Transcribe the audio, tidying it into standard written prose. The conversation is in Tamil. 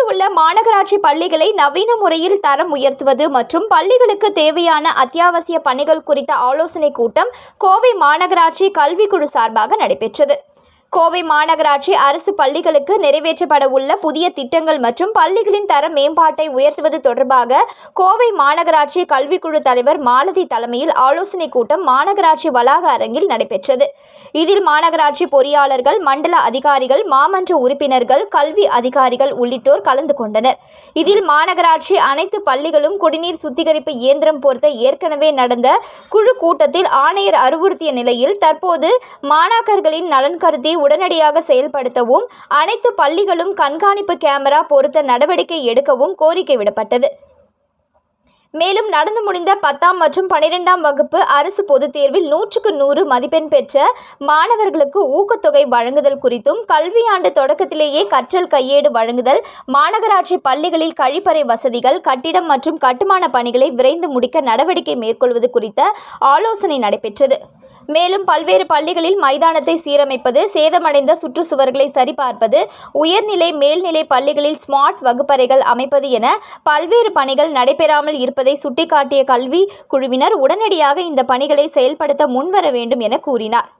உள்ள மாநகராட்சி பள்ளிகளை நவீன முறையில் தரம் உயர்த்துவது மற்றும் பள்ளிகளுக்கு தேவையான அத்தியாவசிய பணிகள் குறித்த ஆலோசனைக் கூட்டம் கோவை மாநகராட்சி கல்விக்குழு சார்பாக நடைபெற்றது. கோவை மாநகராட்சி அரசு பள்ளிகளுக்கு நிறைவேற்றப்பட உள்ள புதிய திட்டங்கள் மற்றும் பள்ளிகளின் தர மேம்பாட்டை உயர்த்துவது தொடர்பாக கோவை மாநகராட்சி கல்விக்குழு தலைவர் மாலதி தலைமையில் ஆலோசனைக் கூட்டம் மாநகராட்சி வளாக அரங்கில் நடைபெற்றது. இதில் மாநகராட்சி பொறியாளர்கள், மண்டல அதிகாரிகள், மாமன்ற உறுப்பினர்கள், கல்வி அதிகாரிகள் உள்ளிட்டோர் கலந்து கொண்டனர். இதில் மாநகராட்சி அனைத்து பள்ளிகளும் குடிநீர் சுத்திகரிப்பு இயந்திரம் பொருத்த ஏற்கனவே நடந்த குழு கூட்டத்தில் ஆணையர் அறிவுறுத்திய நிலையில் தற்போது மாணாக்கர்களின் நலன் கருதி உடனடியாக செயல்படுத்தவும், அனைத்து பள்ளிகளும் கண்காணிப்பு கேமரா பொருத்த நடவடிக்கை எடுக்கவும் கோரிக்கை விடப்பட்டது. மேலும் நடந்து முடிந்த 10ஆம் மற்றும் 12ஆம் வகுப்பு அரசு பொதுத் தேர்வில் 100க்கு 100 மதிப்பெண் பெற்ற மாணவர்களுக்கு ஊக்கத்தொகை வழங்குதல் குறித்தும், கல்வியாண்டு தொடக்கத்திலேயே கற்றல் கையேடு வழங்குதல், மாநகராட்சி பள்ளிகளில் கழிப்பறை வசதிகள், கட்டிடம் மற்றும் கட்டுமான பணிகளை விரைந்து முடிக்க நடவடிக்கை மேற்கொள்வது குறித்த ஆலோசனை நடைபெற்றது. மேலும் பல்வேறு பள்ளிகளில் மைதானத்தை சீரமைப்பது, சேதமடைந்த சுற்றுச்சுவர்களை சரிபார்ப்பது, உயர்நிலை, மேல்நிலை பள்ளிகளில் ஸ்மார்ட் வகுப்பறைகள் அமைப்பது என பல்வேறு பணிகள் நடைபெறாமல் இருப்பதை சுட்டிக்காட்டிய கல்வி குழுவினர் உடனடியாக இந்த பணிகளை செயல்படுத்த முன்வர வேண்டும் என கூறினார்.